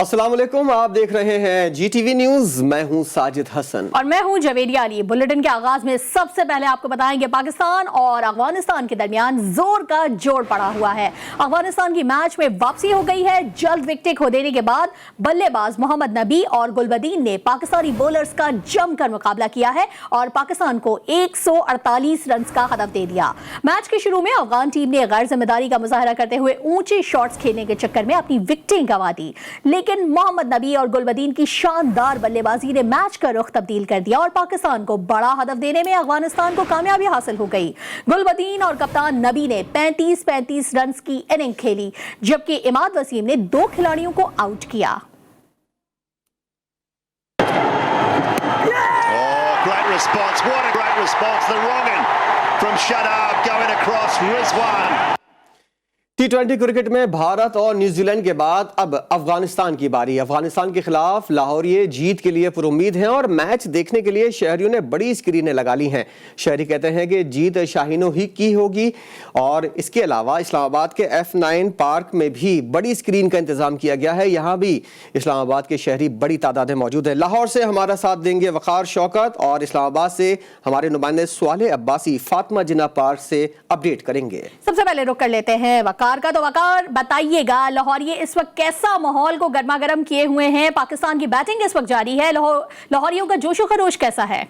अस्सलाम वालेकुम, आप देख रहे हैं GTV न्यूज। मैं हूं साजिद हसन और मैं हूं जवेरिया अली। बुलेटिन के आगाज में सबसे पहले आपको बताएंगे पाकिस्तान और अफगानिस्तान के दरमियान जोर का जोड़ पड़ा हुआ है। अफगानिस्तान की मैच में वापसी हो गई है। जल्द विकेट खो देने के बाद बल्लेबाज मोहम्मद नबी और गुलबदीन ने पाकिस्तानी बॉलर्स का जमकर मुकाबला किया है और पाकिस्तान को 148 रन का हदफ दे दिया। मैच के शुरू में अफगान टीम ने गैर जिम्मेदारी का मुजाहरा करते हुए ऊंचे शॉट्स खेलने के चक्कर में अपनी विकेटें गंवा दी, लेकिन मोहम्मद नबी और गुलबदीन की शानदार बल्लेबाजी ने मैच का रुख तब्दील कर दिया और पाकिस्तान को बड़ा हदफ देने में अफगानिस्तान को कामयाबी हासिल हो गई। गुलबदीन और कप्तान नबी ने 35-35 रन की इनिंग खेली, जबकि इमाद वसीम ने 2 खिलाड़ियों को आउट किया। T20 क्रिकेट में भारत और न्यूजीलैंड के बाद अब अफगानिस्तान की बारी। अफगानिस्तान के खिलाफ लाहौरिये जीत के लिए पुरुम्मीद हैं और मैच देखने के लिए शहरियों ने बड़ी स्क्रीनें लगा ली हैं। शहरी कहते हैं कि जीत शाहीनों ही की होगी और इसके अलावा इस्लामाबाद के F9 पार्क में भी बड़ी स्क्रीन का इंतजाम किया गया है। यहाँ भी इस्लामाबाद के शहरी बड़ी तादाद में मौजूद है। लाहौर से हमारा साथ देंगे वकार शौकत और इस्लामाबाद से हमारे नुमाइंदे स्वाले अब्बासी फातिमा जिन्ना पार्क से अपडेट करेंगे। सबसे पहले रुक कर लेते हैं वकार का। तो वकार बताइएगा, लाहौरिये इस वक्त कैसा माहौल को गर्मा गर्म किए हुए हैं? पाकिस्तान की बैटिंग इस वक्त जारी है, लाहौरियों का जोशो खरोश कैसा है?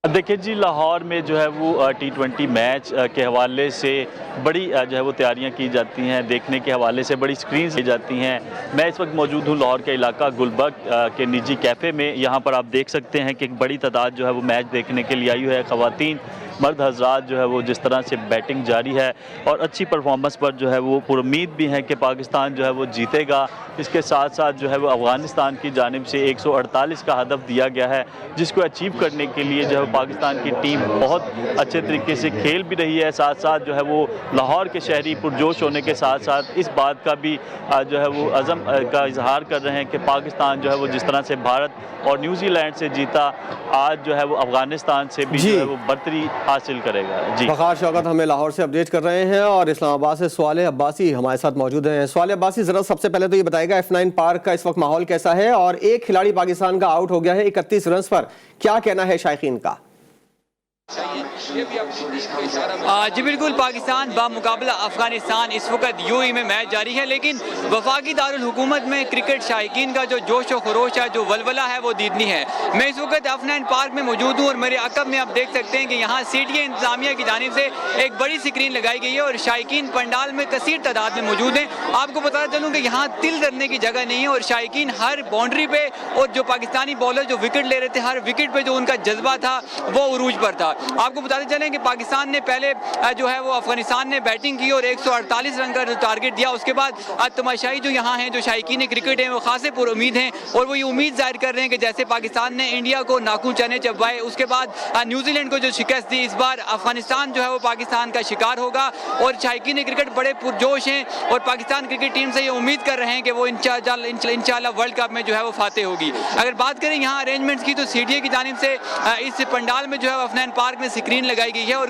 देखिए जी, लाहौर में जो है वो T20 मैच के हवाले से बड़ी जो है वो तैयारियां की जाती हैं, देखने के हवाले से बड़ी स्क्रीन की जाती हैं। मैं इस वक्त मौजूद हूँ लाहौर के इलाका गुलबर्ग के निजी कैफ़े में। यहाँ पर आप देख सकते हैं कि एक बड़ी तादाद जो है वो मैच देखने के लिए आई हुई है। ख़वातीन मर्द हजरात जो है वो जिस तरह से बैटिंग जारी है और अच्छी परफॉर्मेंस पर जो है वो पुरुम्मीद भी हैं कि पाकिस्तान जो है वो जीतेगा। इसके साथ साथ जो है वो अफगानिस्तान की जानिब से 148 का हदफ दिया गया है, जिसको अचीव करने के लिए जो है पाकिस्तान की टीम बहुत अच्छे तरीके से खेल भी रही है। साथ साथ जो है वो लाहौर के शहरी पुरजोश होने के साथ साथ इस बात का भी जो है वो अज़म का इजहार कर रहे हैं कि पाकिस्तान जो है वो जिस तरह से भारत और न्यूजीलैंड से जीता, आज जो है वो अफगानिस्तान से भी जो है वो बर्तरी हासिल करेगा। जी, वकार शौकत हमें लाहौर से अपडेट कर रहे हैं और इस्लामाबाद से स्वाले अब्बासी हमारे साथ मौजूद हैं। स्वाले अब्बासी, जरा सबसे पहले तो ये बताएगा F9 पार्क का इस वक्त माहौल कैसा है और एक खिलाड़ी पाकिस्तान का आउट हो गया है 31 रन पर, क्या कहना है शायकीन का? जी बिल्कुल, पाकिस्तान बामुकाबला अफगानिस्तान इस वक्त UAE में मैच जारी है, लेकिन वफाकी दारुल हुकूमत में क्रिकेट शायकीन का जो जोश व खरोश है, जो वलवला है, वो दीदनी है। मैं इस वक्त F9 पार्क में मौजूद हूँ और मेरे अकब में आप देख सकते हैं कि यहाँ CTA इंतजामिया की जानिब से एक बड़ी स्क्रीन लगाई गई है और शायकीन पंडाल में कसीर तादाद में मौजूद हैं। आपको बता चलूँ कि यहाँ तिल धरने की जगह नहीं है और शायकीन हर बाउंड्री पे और जो पाकिस्तानी बॉलर जो विकेट ले रहे थे, हर विकेट पे जो उनका जज्बा था वो उरूज पर था। आपको बताते चलें कि पाकिस्तान ने पहले जो है वो अफगानिस्तान ने बैटिंग की और 148 रन का जो टारगेट दिया, उसके बाद तमाशाई जो यहाँ हैं, जो शायकीन क्रिकेट हैं, वो खासे पुरुम्मीद हैं और वो ये उम्मीद जाहिर कर रहे हैं कि जैसे पाकिस्तान ने इंडिया को नाखून चने चबवाए, उसके बाद न्यूजीलैंड को जो शिकस्त दी, इस बार अफगानिस्तान जो है वो पाकिस्तान का शिकार होगा और शायकीन क्रिकेट बड़े पुरजोश हैं और पाकिस्तान क्रिकेट टीम से ये उम्मीद कर रहे हैं कि वो इंशाअल्लाह वर्ल्ड कप में जो है वो फाते होगी। अगर बात करें यहाँ अरेंजमेंट्स की, तो CTA की जानिब से इस पंडाल में जो है F9 पार्क में स्क्रीन लगाई गई है और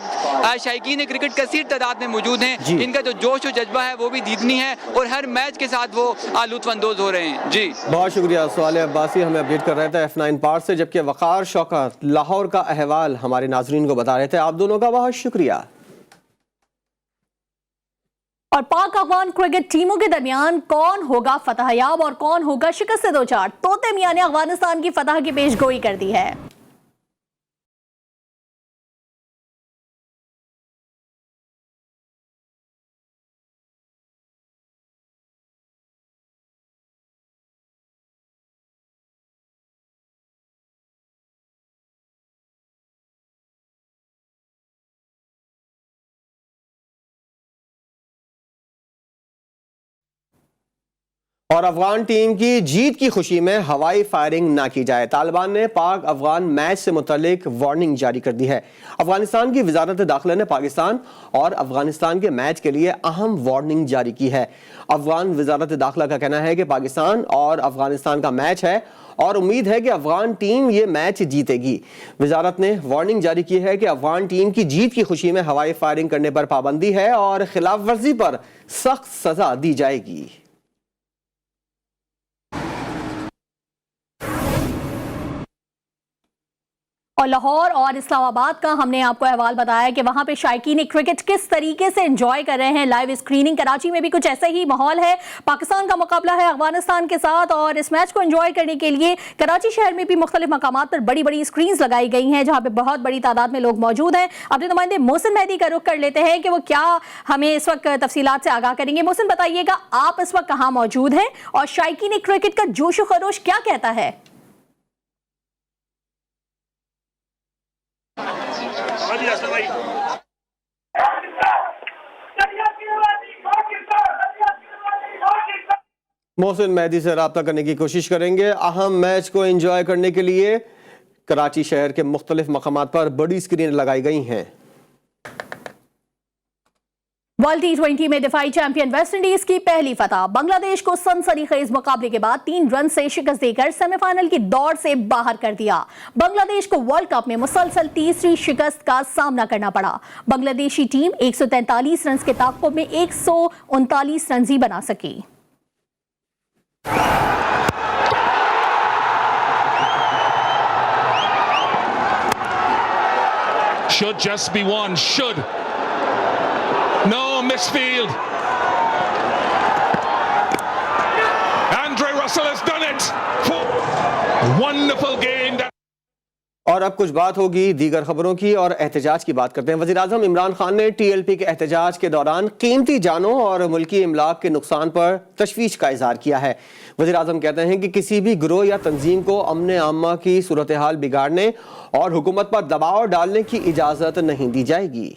शायकीन क्रिकेट कसीर तादाद में मौजूद हैं। इनका जो जोश और जज्बा है वो भी दीदनी है और हर मैच के साथ वो लुत्फअंदोज हो रहे हैं। जी, बहुत शुक्रिया। स्वाले अब्बासी हमें अपडेट कर रहे थे F9 पार्क से, जबकि वकार शौकत लाहौर का अहवाल हमारे नाजरीन को बता रहे थे। आप दोनों का बहुत शुक्रिया। और पाक अफगान क्रिकेट टीमों के दरमियान कौन होगा फतहयाब और कौन होगा शिकस्त से दो चार? तोते मियां ने अफगानिस्तान की फतह की पेशगोई कर दी है। और अफगान टीम की जीत की खुशी में हवाई फायरिंग ना की जाए। तालिबान ने पाक अफगान मैच से मुतल्लिक वार्निंग जारी कर दी है। अफगानिस्तान की वजारत दाखिला ने पाकिस्तान और अफगानिस्तान के मैच के लिए अहम वार्निंग जारी की है। अफगान वजारत दाखिला का कहना है कि पाकिस्तान और अफगानिस्तान का मैच है और उम्मीद है कि अफगान टीम ये मैच जीतेगी। वजारत ने वार्निंग जारी की है कि अफगान टीम की जीत की खुशी में हवाई फायरिंग करने पर पाबंदी है और खिलाफ वर्जी पर सख्त सजा दी जाएगी। और लाहौर और इस्लामाबाद का हमने आपको अहवाल बताया कि वहां पे शायकीन क्रिकेट किस तरीके से एंजॉय कर रहे हैं। लाइव स्क्रीनिंग कराची में भी कुछ ऐसा ही माहौल है। पाकिस्तान का मुकाबला है अफगानिस्तान के साथ और इस मैच को एंजॉय करने के लिए कराची शहर में भी मुख्तलिफ मकामात पर बड़ी बड़ी स्क्रीन लगाई गई हैं जहां पे बहुत बड़ी तादाद में लोग मौजूद हैं। अपने नुमाइंदे मोहसिन मेहदी का रुख कर लेते हैं कि वो क्या हमें इस वक्त तफसीलात से आगाह करेंगे। मोहसिन, बताइएगा आप इस वक्त कहां मौजूद हैं और शायकीन क्रिकेट का जोश खरोश क्या कहता है? मोहसिन मेहदी से रब्ता करने की कोशिश करेंगे। अहम मैच को एंजॉय करने के लिए कराची शहर के मुख्तलिफ मकामात पर बड़ी स्क्रीन लगाई गई हैं। वर्ल्ड T20 में दिफाई चैंपियन वेस्टइंडीज की पहली फतह। बांग्लादेश को सनसनीखेज मुकाबले के बाद 3 रन से शिकस्त देकर सेमीफाइनल की दौड़ से बाहर कर दिया। बांग्लादेश को वर्ल्ड कप में मुसलसल तीसरी शिकस्त का सामना करना पड़ा। बांग्लादेशी टीम 143 रन के ताक़ुब में 139 रन ही बना सकी। Should just be one. Should. No, misfield. Andre Russell has done it. Wonderful game. और अब कुछ बात होगी दीगर खबरों की और एहतजाज की बात करते हैं। वज़ीर-ए-आज़म इमरान खान ने TLP के एहतजाज के दौरान कीमती जानों और मुल्की इमलाक के नुकसान पर तशवीश का इजहार किया है। वज़ीर-ए-आज़म कहते हैं कि किसी भी गिरोह या तंजीम को अमन आमा की सूरत हाल बिगाड़ने और हुकूमत पर दबाव डालने की इजाज़त नहीं दी जाएगी।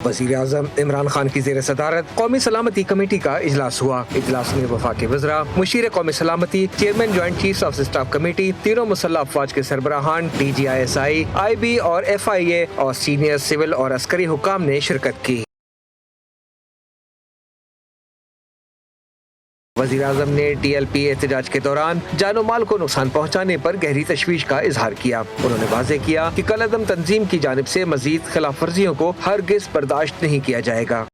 वज़ीर-ए-आज़म इमरान खान की ज़ेर सदारत कौमी सलामती कमेटी का इजलास हुआ। इजलास में वफाकी वज़रा, मुशीर कौमी सलामती, chairman joint chiefs of staff committee, तीनों मुसल्लह अफवाज के सरबराहान, DGISI, IB और FIA और सीनियर सिविल और अस्करी हुकाम ने शिरकत की। वज़ीर-ए-आज़म ने TLP एहतजाज के दौरान जानो माल को नुकसान पहुँचाने पर गहरी तशवीश का इजहार किया। उन्होंने वाज़े किया कि कलअदम तंजीम की जानिब से मज़ीद खिलाफ वर्जियों को हरगिज़ बर्दाश्त नहीं किया जाएगा।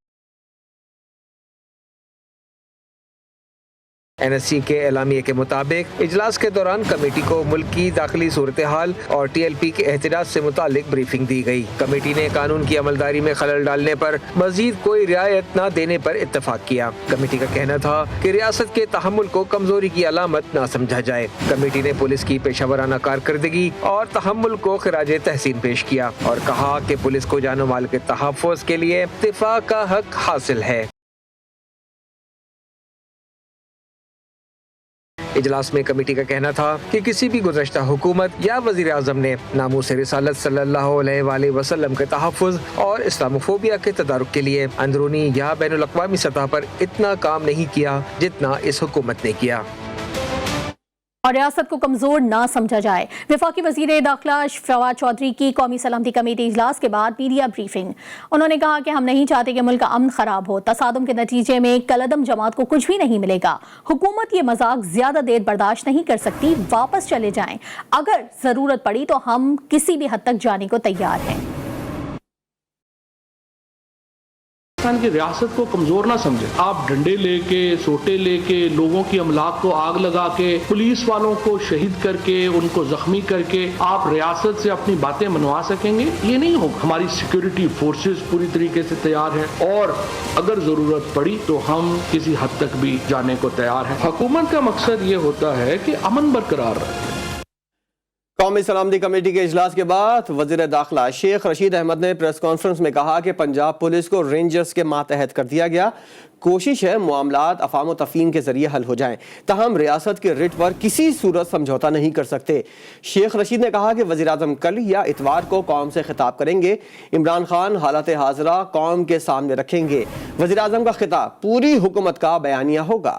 NSC के एलामिये के मुताबिक इजलास के दौरान कमेटी को मुल्क की दाखिली सूरत हाल और TLP के एहतजाज से मुतालिक ब्रीफिंग दी गई। कमेटी ने कानून की अमलदारी में खलल डालने पर मजीद कोई रियायत न देने पर इत्तफाक किया। कमेटी का कहना था कि रियासत के तहम्मुल को कमजोरी की अलामत न समझा जाए। कमेटी ने पुलिस की पेशावराना कारकर्दगी और तहम्मुल को खिराजे तहसीन पेश किया और कहा कि पुलिस को जानो माल के तहफ़्फ़ुज़ के लिए दिफा का हक हासिल है। इजलास में कमेटी का कहना था कि किसी भी गुज़श्ता हुकूमत या वज़ीर-ए-आज़म ने नामूस रिसालत सल्लल्लाहु अलैहि वसल्लम के तहफ़्फ़ुज़ और इस्लामोफोबिया के तदारुक के लिए अंदरूनी या बैनुल अक़वामी सतह पर इतना काम नहीं किया जितना इस हुकूमत ने किया और रियासत को कमजोर ना समझा जाए। वफाकी वज़ीर दाखिला फवाद चौधरी की कौमी सलामती कमेटी इजलास के बाद मीडिया ब्रीफिंग। उन्होंने कहा कि हम नहीं चाहते कि मुल्क का अमन खराब हो। तसादुम के नतीजे में कलअदम जमात को कुछ भी नहीं मिलेगा। हुकूमत ये मजाक ज्यादा देर बर्दाश्त नहीं कर सकती। वापस चले जाएं। अगर जरूरत पड़ी तो हम किसी भी हद तक जाने को तैयार हैं। की रियासत को कमजोर ना समझे। आप डंडे लेके, सोटे लेके, लोगों की अमलाक को आग लगा के, पुलिस वालों को शहीद करके, उनको जख्मी करके आप रियासत से अपनी बातें मनवा सकेंगे? ये नहीं होगा। हमारी सिक्योरिटी फोर्सेस पूरी तरीके से तैयार है और अगर जरूरत पड़ी तो हम किसी हद तक भी जाने को तैयार हैं। हुकूमत का मकसद ये होता है कि अमन बरकरार रहे। कौमी सलामती कमेटी के इजलास के बाद वज़ीर दाखिला शेख रशीद अहमद ने प्रेस कॉन्फ्रेंस में कहा कि पंजाब पुलिस को रेंजर्स के मातहत कर दिया गया। कोशिश है मामलात अफ़ाम तफ़हीम के जरिए हल हो जाएं। तहम रियासत के रिट पर किसी सूरत समझौता नहीं कर सकते। शेख रशीद ने कहा कि वज़ीर-ए-आज़म कल या इतवार को कौम से खिताब करेंगे। इमरान खान हालत हाज़िरा कौम के सामने रखेंगे। वज़ीर-ए-आज़म का खिताब पूरी हुकूमत का बयानिया होगा।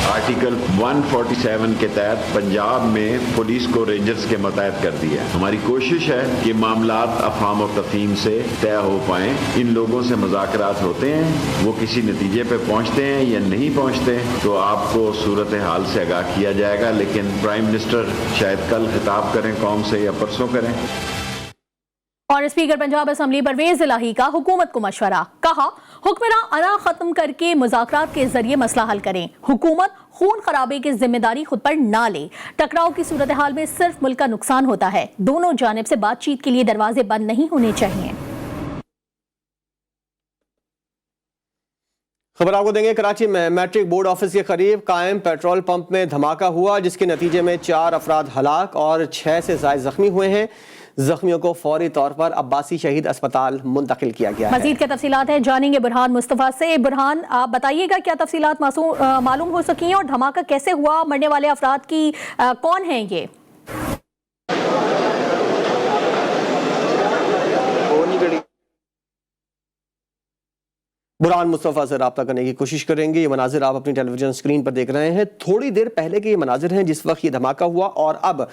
आर्टिकल 147 के तहत पंजाब में पुलिस को रेंजर्स के मतहत कर दिया। हमारी कोशिश है कि मामलात अफ़ाम और तफ़हीम से तय हो पाएँ। इन लोगों से मुज़ाकरात होते हैं, वो किसी नतीजे पे पहुँचते हैं या नहीं पहुँचते तो आपको सूरत हाल से आगाह किया जाएगा। लेकिन प्राइम मिनिस्टर शायद कल खिताब करें कौम से या परसों करें। और स्पीकर पंजाब असेंबली परवेज इलाही का हुकूमत को मशवरा, कहा हुक्मरान अना खत्म करके मुज़ाकरात के जरिए मसला हल करें, हुकूमत खून खराबे की जिम्मेदारी खुद पर ना ले, टकराव की सूरत हाल में सिर्फ मुल्क का नुकसान होता है, दोनों जानिब से बातचीत के लिए दरवाजे बंद नहीं होने चाहिए। खबर आपको देंगे, कराची में मैट्रिक बोर्ड ऑफिस के करीब कायम पेट्रोल पंप में धमाका हुआ, जिसके नतीजे में 4 अफराद हलाक और 6 से ज़ायद जख्मी हुए हैं। जख्मियों को फौरी तौर पर अब्बासी शहीद अस्पताल मुंतकिल किया गया है। मजीद क्या तफसीलात हैं जानेंगे बुरहान मुस्तफ़ा से। बुरहान, आप बताइएगा क्या तफसीलात मालूम हो सकी हैं और धमाका कैसे हुआ, मरने वाले अफराद की कौन हैं ये? बुरहान मुस्तफ़ा से रब्ता करने की कोशिश करेंगे। ये मनाजिर आप अपनी टेलीविजन स्क्रीन पर देख रहे हैं। थोड़ी देर पहले के ये मनाजिर हैं जिस वक्त ये धमाका हुआ और अब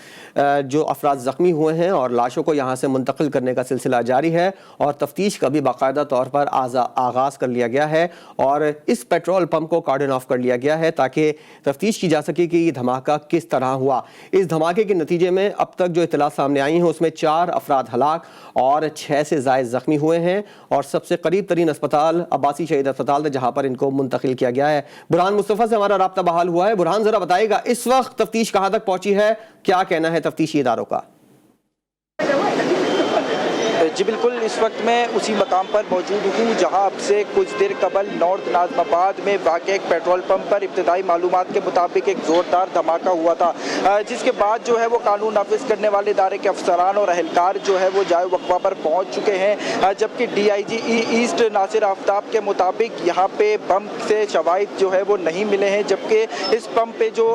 जो अफराद ज़ख्मी हुए हैं और लाशों को यहाँ से मुंतकिल करने का सिलसिला जारी है और तफ्तीश का भी बाकायदा तौर पर आगाज़ कर लिया गया है और इस पेट्रोल पम्प को कार्डन ऑफ कर लिया गया है ताकि तफ्तीश की जा सके कि ये धमाका किस तरह हुआ। इस धमाके के नतीजे में अब तक जो इत्तला सामने आई हैं उसमें 4 अफराद हलाक और 6 से ज़ायद ज़ख्मी हुए हैं और सबसे करीब तरीन अस्पताल अब्बासी शहीद अस्पताल है जहां पर इनको मुंतकिल किया गया है। बुरहान मुस्तफ़ा से हमारा राब्ता बहाल हुआ है। बुरहान, जरा बताइएगा इस वक्त तफ्तीश कहां तक पहुंची है, क्या कहना है तफ्तीशी इदारों का? जी बिल्कुल, इस वक्त मैं उसी मकाम पर मौजूद हूँ जहाँ अब से कुछ देर कबल नॉर्थ नाज़माबाद में वाक़ एक पेट्रोल पंप पर इब्तदाई मालूमात के मुताबिक एक ज़ोरदार धमाका हुआ था, जिसके बाद जो है वो कानून नाफिज करने वाले इदारे के अफसरान और अहलकार जो है वो जाए वक्फा पर पहुँच चुके हैं। जबकि DIG ईस्ट नासिर आफ्ताब के मुताबिक यहाँ पे पंप से शवाहिद जो है वो नहीं मिले हैं, जबकि इस पंप पे जो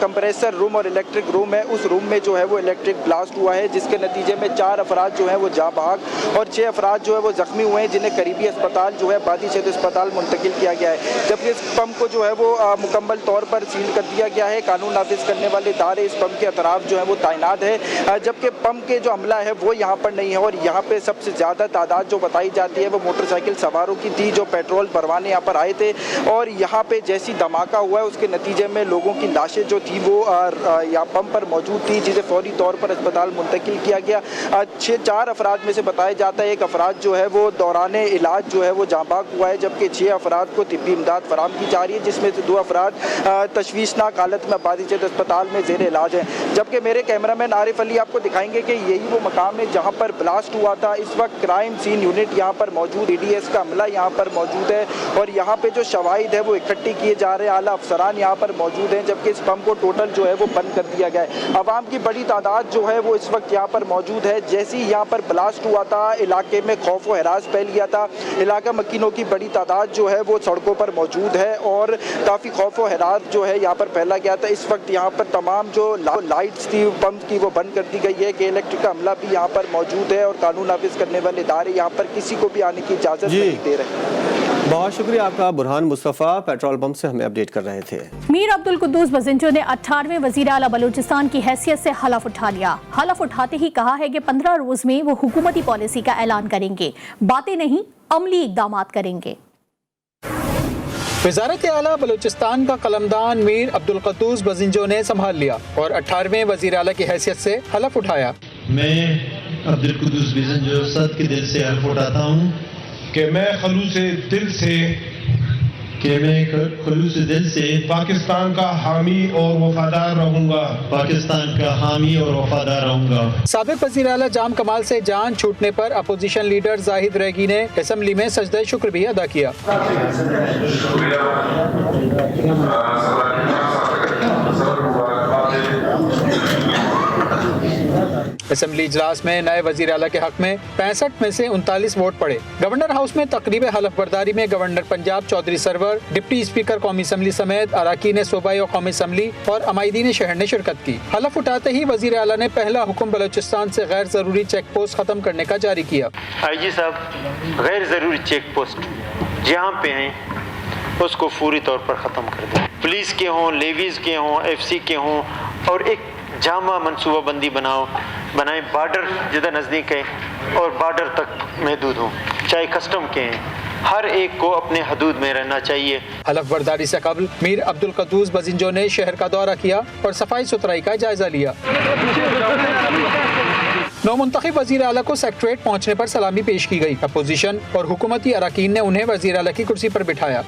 कंप्रेसर रूम और इलेक्ट्रिक रूम है उस रूम में जो है वो इलेक्ट्रिक ब्लास्ट हुआ है, जिसके नतीजे में 4 अफराद जो है वो जाँ बहक और 6 अफराद जो है वो जख्मी हुए हैं, जिन्हें करीबी अस्पताल जो है आबादी शहीद अस्पताल मुंतकिल किया गया है। जबकि इस पंप को जो है वो मुकम्मल तौर पर सील कर दिया गया है। कानून नाफिज करने वाले इदारे इस पंप के अतराफ जो है वो तैनात है, जबकि पंप के जो अमला है वो यहाँ पर नहीं है और यहाँ पे सबसे ज़्यादा तादाद जो बताई जाती है वो मोटरसाइकिल सवारों की थी जो पेट्रोल भरवाने यहाँ पर आए थे और यहाँ पे जैसी धमाका हुआ है उसके नतीजे में लोगों की लाशें जो थी वो यहाँ पंप पर मौजूद थी, जिसे फौरी तौर पर अस्पताल मुंतकिल किया गया। 4 अफराद में से बताया जाता है एक अफराद जो है वो दौरान इलाज जो है वो जाँ बहक हुआ है, जबकि 6 अफराद को तिब्बी इमदाद फराम की जा रही है, जिसमें से 2 अफराद तशवीशनाक हालत में आबादी शहीद अस्पताल में ज़ेर इलाज है। जबकि मेरे कैमरामैन आरिफ अली आपको दिखाएंगे कि यही वो मकाम है जहाँ पर ब्लास्ट हुआ था। इस वक्त क्राइम सीन यूनिट यहाँ पर मौजूद, EDS का अमला यहाँ पर मौजूद है और यहाँ पे जो शवाहिद है वो इकट्ठे किए जा रहे हैं, आला अफसरान यहाँ पर मौजूद हैं, जबकि इस पंप को टोटल जो है वो बंद कर दिया गया है। आवाम की बड़ी तादाद जो है वो इस वक्त यहाँ पर मौजूद है। जैसे ही यहाँ पर ब्लास्ट हुआ था इलाके में खौफ व हरास फैल गया था, इलाका मकीनों की बड़ी तादाद जो है वो सड़कों पर मौजूद है और काफ़ी खौफ व हरास जो है यहाँ पर फैला गया था। इस वक्त यहाँ पर तमाम जो लाइट्स थी पंप की वो बंद कर दी गई है कि इलेक्ट्रिक का अमला भी यहाँ पर मौजूद है और कानून नाफिज करने वाले इदारे यहाँ पर किसी को भी आने की इजाज़त नहीं दे रहे। बहुत शुक्रिया आपका बुरहान मुस्तफ़ा, पेट्रोल पंप से हमें अपडेट कर रहे थे। मीर अब्दुल कुद्दूस बजिंजो ने 18वें वज़ीर आला बलूचिस्तान की हैसियत से हलफ उठा लिया। हलफ उठाते ही कहा है कि 15 रोज में वो हुकूमती पॉलिसी का ऐलान करेंगे, बातें नहीं अमली इक़दामात करेंगे। वज़ारत आला बलूचिस्तान का कलमदान मीर अब्दुल कुद्दूस बजिंजो ने संभाल लिया और 18वें वज़ीर आला की हैसियत से हलफ उठाया। मैं अब्दुल कुद्दूस बजिंजो सद के दिल से हलफ उठाता हूँ कि मैं खलूस दिल से पाकिस्तान का हामी और वफादार रहूंगा। साबिक वज़ीर आला जाम कमाल से जान छूटने पर अपोजिशन लीडर जाहिद रेगी ने असेंबली में सजदे शुक्र भी अदा किया। असेंबली इजलास में नए वजीर आला के हक में 65 में से 39 वोट पड़े। गवर्नर हाउस में तकरीब हलफ बर्दारी में governor Punjab Chaudhry Sarwar, deputy speaker कौमी असम्बली समेत अरकान सूबाई और कौमी असम्बली और अमायदीन शहर ने शिरकत की। हलफ उठाते ही वजीर आला ने पहला हुक्म बलोचिस्तान से गैर जरूरी चेक पोस्ट खत्म करने का जारी किया। IG साहब, गैर जरूरी चेक पोस्ट जहाँ पे हैं उसको पूरी तौर पर खत्म कर दें। पुलिस के हों, लेवीज के हों, FC के हों और एक जामा मनसूबा बंदी बनाएं, बॉर्डर जिधर नज़दीक है और बॉर्डर तक महदूद हों, चाहे कस्टम के हैं, हर एक को अपने हदूद में रहना चाहिए। हलफ बर्दारी से कबल मीर अब्दुल कुद्दूस बजिंजो ने शहर का दौरा किया और सफाई सुथराई का जायजा लिया। नौमुंतखब वज़ीर आला को सेक्रेटरीट पहुँचने पर सलामी पेश की गई। अपोजिशन और हुकूमती अरकान ने उन्हें वज़ीर आला की कुर्सी पर बिठाया।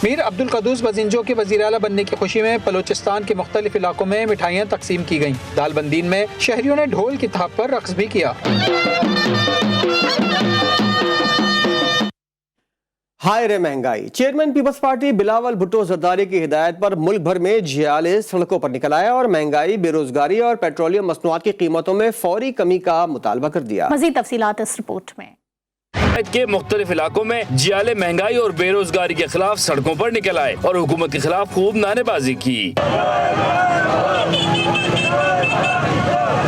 मीर अब्दुल क़ुद्दूस बजिंजो के वज़ीर आला बनने की खुशी में बलोचिस्तान के मुख्तलिफ इलाकों में मिठाइयाँ तकसीम की गईं। दालबंदीन में शहरियों ने ढोल की थाप पर रक्स भी किया। हाय रे महंगाई। Chairman peoples party Bilawal Bhutto Zardari की हिदायत पर मुल्क भर में जियाले सड़कों पर निकल आया और महंगाई, बेरोजगारी और पेट्रोलियम मसनूआत की कीमतों में फौरी कमी का मुतालबा कर दिया। मज़ीद तफसीलात इस रिपोर्ट में। के मुख्तलिफ इलाकों में जियाले महंगाई और बेरोजगारी के खिलाफ सड़कों पर निकल आए और हुकूमत के खिलाफ खूब नारेबाजी की।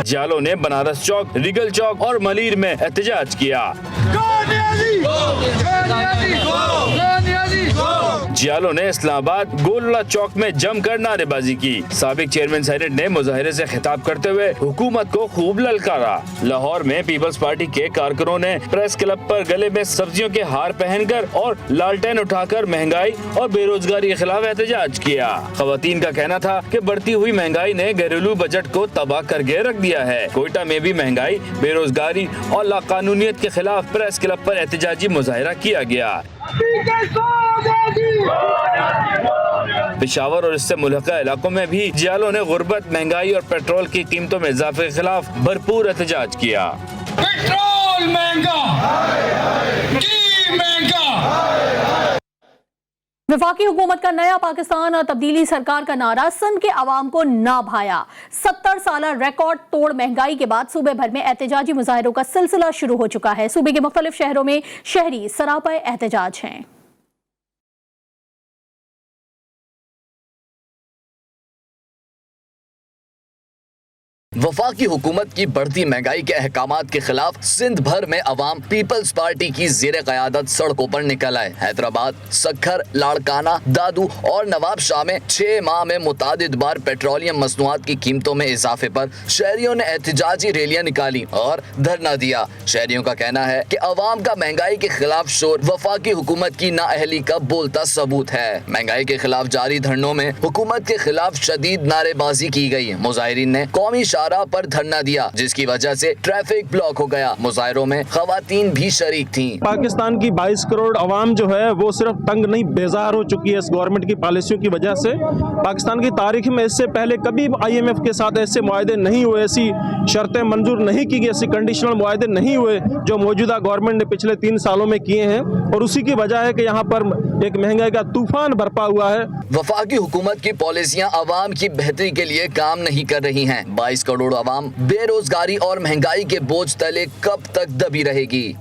जियालों ने बनारस चौक, रिगल चौक और मलीर में एहतजाज किया। जियालों ने इस्लामाबाद गोलड़ा चौक में जमकर नारेबाजी की। साबिक चेयरमैन सेनेट ने मुजाहिरे से खिताब करते हुए हुकूमत को खूब ललकारा। लाहौर में पीपल्स पार्टी के कारकुनों ने प्रेस क्लब पर गले में सब्जियों के हार पहनकर और लालटेन उठाकर महंगाई और बेरोजगारी के खिलाफ एहतजाज किया। खवातीन का कहना था कि बढ़ती हुई महंगाई ने घरेलू बजट को तबाह करके रख दिया है। कोयटा में भी महंगाई, बेरोजगारी और लाकानूनियत के खिलाफ प्रेस क्लब पर एहतजाजी मुजाहिरा किया गया। पेशावर और इससे मुल्हका इलाकों में भी जियालों ने गुर्बत, महंगाई और पेट्रोल की कीमतों में इजाफे के खिलाफ भरपूर एहतजाज किया। पेट्रोल महंगा, वफाकी हुकूमत का नया पाकिस्तान और तब्दीली सरकार का नारा सिंध के अवाम को ना भाया। 70 साल रिकॉर्ड तोड़ महंगाई के बाद सूबे भर में एहतजाजी मुजाहिरों का सिलसिला शुरू हो चुका है। सूबे के मुख्तलिफ शहरों में शहरी सरापा एहतजाज हैं। वफाकी हुकूमत की बढ़ती महंगाई के अहकामात के खिलाफ सिंध भर में अवाम पीपल्स पार्टी की ज़ेरे क़यादत सड़कों पर निकल आए। हैदराबाद, सक्खर, लाड़काना, दादू और नवाब शाह में 6 माह में मुतादिद बार पेट्रोलियम मसनूआत की कीमतों में इजाफे पर शहरियों ने एहतजाजी रैलियां निकाली और धरना दिया। शहरियों का कहना है कि अवाम का महंगाई के खिलाफ शोर वफाकी हुकूमत की नाअहली का बोलता सबूत है। महंगाई के खिलाफ जारी धरनों में हुकूमत के खिलाफ शदीद नारेबाजी की गई। मुजाहिरीन ने कौमी पर धरना दिया, जिसकी वजह से ट्रैफिक ब्लॉक हो गया। मुजाहिरों में खवातीन भी शरीक थीं। पाकिस्तान की 22 करोड़ अवाम जो है वो सिर्फ तंग नहीं, बेजार हो चुकी है इस गवर्नमेंट की पॉलिसियों की वजह से। पाकिस्तान की तारीख में इससे पहले कभी IMF के साथ ऐसे मुआहदे नहीं हुए, ऐसी शर्तें मंजूर नहीं की गई, ऐसी कंडीशनल मुआहदे नहीं हुए जो मौजूदा गवर्नमेंट ने पिछले 3 सालों में किए हैं। और उसी की वजह है कि यहाँ पर एक महंगाई का तूफान बरपा हुआ है। वफाकी हुकूमत की पॉलिसियाँ अवाम की बेहतरी के लिए काम नहीं कर रही हैं। 22 करोड़ अवाम बेरोजगारी और महंगाई के बोझ तले कब तक दबी रहेगी।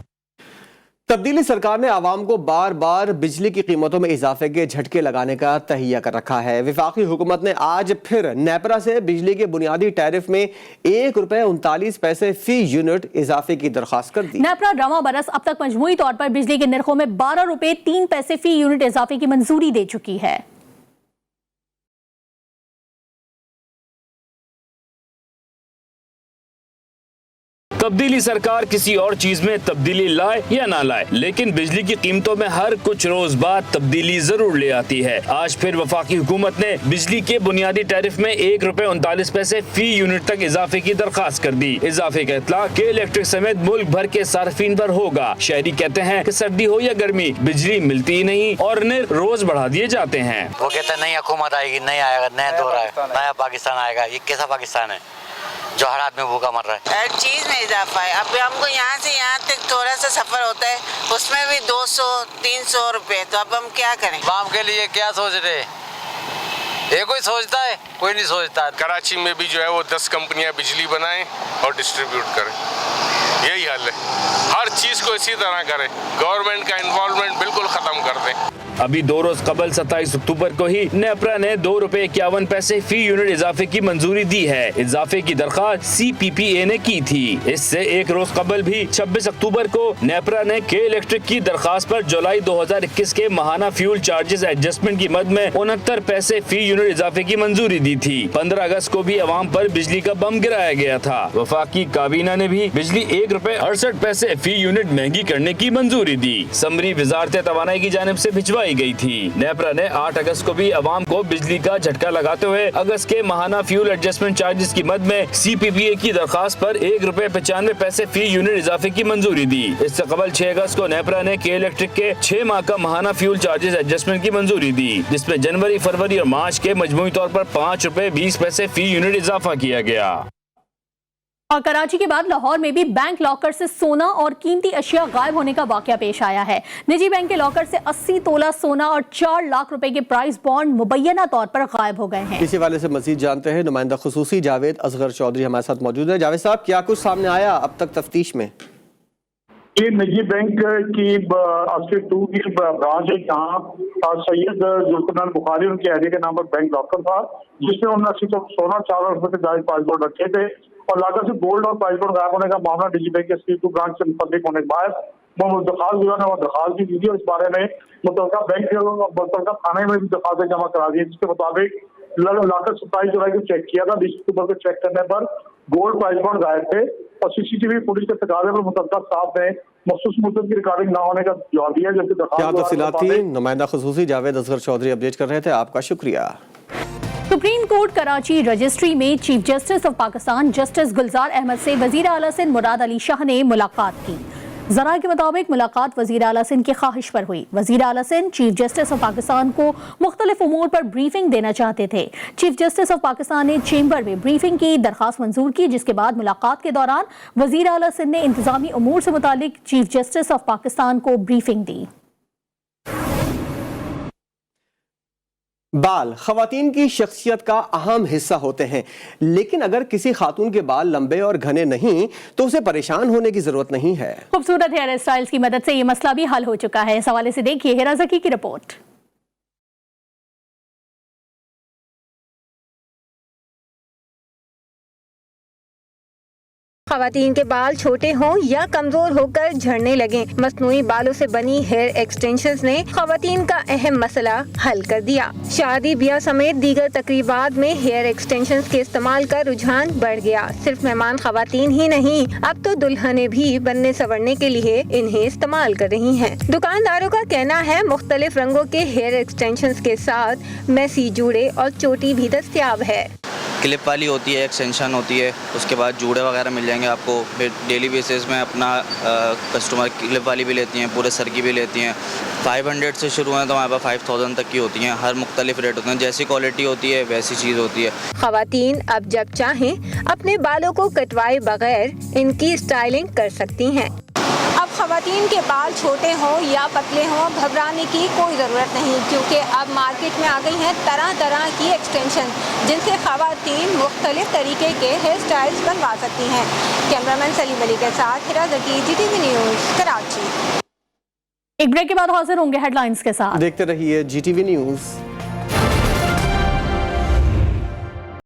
तब्दीली सरकार ने आवाम को बार बार बिजली की कीमतों में इजाफे के झटके लगाने का तहिया कर रखा है। वफाकी हुकूमत ने आज फिर नेपरा से बिजली के बुनियादी टैरिफ में ₹1.39 फी यूनिट इजाफे की दरखास्त कर दी। नेपरा रवा बरस अब तक मजमूई तौर पर बिजली के निर्खों में ₹12.03 फी यूनिट इजाफे की मंजूरी दे चुकी है। तब्दीली सरकार किसी और चीज में तब्दीली लाए या ना लाए, लेकिन बिजली की कीमतों में हर कुछ रोज बाद तब्दीली जरूर ले आती है। आज फिर वफाकी हुकूमत ने बिजली के बुनियादी टैरिफ में ₹1.39 फी यूनिट तक इजाफे की दरखास्त कर दी। इजाफे का इतलाक के इलेक्ट्रिक समेत मुल्क भर के सार्फिन पर होगा। शहरी कहते हैं कि सर्दी हो या गर्मी बिजली मिलती ही नहीं और निर्ख रोज बढ़ा दिए जाते हैं। वो कहते हैं नई हुकूमत आएगी, नहीं आएगा, नया दौर आएगा, नया पाकिस्तान आएगा। ये कैसा पाकिस्तान है जो हर आदमी भूखा मर रहा है? हर चीज में इजाफा है। अब हमको यहाँ से यहाँ तक थोड़ा सा सफर होता है, उसमें भी 200-300 रुपए। तो अब हम क्या करें? आवाम के लिए क्या सोच रहे? ये कोई सोचता है? कोई नहीं सोचता। कराची में भी जो है वो 10 कंपनियां बिजली बनाएं और डिस्ट्रीब्यूट करें, यही हल है। हर चीज को इसी तरह करें, गवर्नमेंट का इन्वॉल्वमेंट बिल्कुल खत्म कर दें। अभी 2 रोज कबल 27 अक्टूबर को ही नेपरा ने ₹2.51 फी यूनिट इजाफे की मंजूरी दी है। इजाफे की दरखास्त CPPA ने की थी। इससे 1 रोज कबल भी 26 अक्टूबर को नेपरा ने के इलेक्ट्रिक की दरखास्त पर जुलाई 2021 के माहाना फ्यूल चार्जेस एडजस्टमेंट की मद में 69 पैसे फी यूनिट इजाफे की मंजूरी दी थी। 15 अगस्त को भी अवाम पर बिजली का बम गिराया गया था। वफाकी काबीना ने भी बिजली ₹1.68 फी यूनिट महंगी करने की मंजूरी दी। समरी वजारत तवानाई की जानिब से भिजवाई लगाई गई थी। नेपरा ने 8 अगस्त को भी अवाम को बिजली का झटका लगाते हुए अगस्त के माहाना फ्यूल एडजस्टमेंट चार्जेस की मद में CPPA की दरखास्त पर ₹1.95 फी यूनिट इजाफे की मंजूरी दी। इससे कबल 6 अगस्त को नेपरा ने के इलेक्ट्रिक के 6 माह का माहाना फ्यूल चार्जेस एडजस्टमेंट की मंजूरी दी, जिसमें जनवरी, फरवरी और मार्च के मजमूई तौर पर ₹5.20 फी यूनिट इजाफा किया गया। और कराची के बाद लाहौर में भी बैंक लॉकर से सोना और कीमती अशिया गायब होने का वाकया पेश आया है। निजी बैंक के लॉकर से 80 तोला सोना और 4 लाख रुपए के प्राइस बॉन्ड मुबैना तौर पर गायब हो गए हैं। इसी वाले से मजीद जानते हैं, नुमाइंदा खुसूसी जावेद असगर चौधरी हमारे साथ मौजूद है। जावेद साहब, क्या कुछ सामने आया अब तक तफ्तीश में? ये निजी बैंक की अस्सी 2 की ब्रांच है, जहाँ सैयद जुल्फिकार बुखारी उनके एरिया के नाम पर बैंक लॉकर था, जिसमें उन्होंने 80 तो सोना 4 लाख रुपए के जायज प्राइस बोर्ड रखे थे और लागत से गोल्ड और प्राइस बोर्ड गायब होने का मामला निजी बैंक के C2 ब्रांच से मुतल्लिक होने के बाद दरखास्त ने दरखास्त भी दी थी और इस बारे में मुतलका बैंक मुतलका थाने में भी दरखास्तें जमा करा दी। जिसके मुताबिक लाकर 27 जुलाई को चेक किया था। 20 अक्टूबर को चेक करने पर गोल्ड प्राइस बॉन्ड गायब थे और CCTV फुटेज के तकाजे पर मुतलका स्टाफ ने मखसूस मुद्दत की रिकॉर्डिंग न होने का जवाब दिया। जबकि क्या तफसीलात थी? नुमाइंदा खुसूसी जावेद असगर चौधरी अपडेट कर रहे थे, आपका शुक्रिया। सुप्रीम कोर्ट कराची रजिस्ट्री में chief justice of Pakistan justice Gulzar Ahmed से वजीर आला सिंध मुराद अली शाह ने मुलाकात की। जरा के मुताबिक मुलाकात वजीर आला सिंध की ख्वाहिश पर हुई। वजीर आला Sindh chief justice of Pakistan को मुख्तलिफ उमूर पर ब्रीफिंग देना चाहते थे। चीफ जस्टिस ऑफ पाकिस्तान ने चेंबर में ब्रीफिंग की दरखास्त मंजूर की, जिसके बाद मुलाकात के दौरान वजीर आला सिंध ने इंतजामी उमूर से मुतालिक चीफ जस्टिस ऑफ पाकिस्तान को ब्रीफिंग दी। बाल खवातीन की शख्सियत का अहम हिस्सा होते हैं, लेकिन अगर किसी खातून के बाल लंबे और घने नहीं तो उसे परेशान होने की जरूरत नहीं है। खूबसूरत हेयर स्टाइल्स की मदद से ये मसला भी हल हो चुका है। इस हवाले से देखिए हिरा ज़की की रिपोर्ट। खवातीन के बाल छोटे हों या कमजोर होकर झड़ने लगे, मसनूई बालों से बनी हेयर एक्सटेंशंस ने खवातीन का अहम मसला हल कर दिया। शादी ब्याह समेत दीगर तकरीबात में हेयर एक्सटेंशंस के इस्तेमाल का रुझान बढ़ गया। सिर्फ मेहमान खवातीन ही नहीं, अब तो दुल्हने भी बनने संवरने के लिए इन्हें इस्तेमाल कर रही हैं। दुकानदारों का कहना है मुख्तलिफ रंगों के हेयर एक्सटेंशंस के साथ मैसी जूड़े और चोटी भी दस्तयाब है। क्लिप वाली होती है, एक्सटेंशन होती है, उसके बाद जूड़े वगैरह मिल जाएंगे आपको। फिर डेली बेसिस में अपना कस्टमर क्लिप वाली भी लेती हैं, पूरे सर की भी लेती हैं। 500 से शुरू है तो हमारे पास 5000 तक की होती हैं। हर मुख्तलिफ रेट होते हैं, जैसी क्वालिटी होती है वैसी चीज़ होती है। खवातीन अब जब चाहें अपने बालों को कटवाए बगैर इनकी स्टाइलिंग कर सकती हैं। अब खवातीन के बाल छोटे हों या पतले हों, घबराने की कोई ज़रूरत नहीं, क्योंकि अब मार्केट में आ गई हैं तरह तरह की एक्सटेंशन, जिनसे खवातीन मुख्तलिफ तरीके के हेयर स्टाइल्स बनवा सकती हैं। कैमरामैन सलीम अली के साथ हिरा ज़की, GTV न्यूज़, कराची। एक ब्रेक के बाद हाजिर होंगे हेडलाइंस के साथ। देखते रहिए GTV न्यूज़।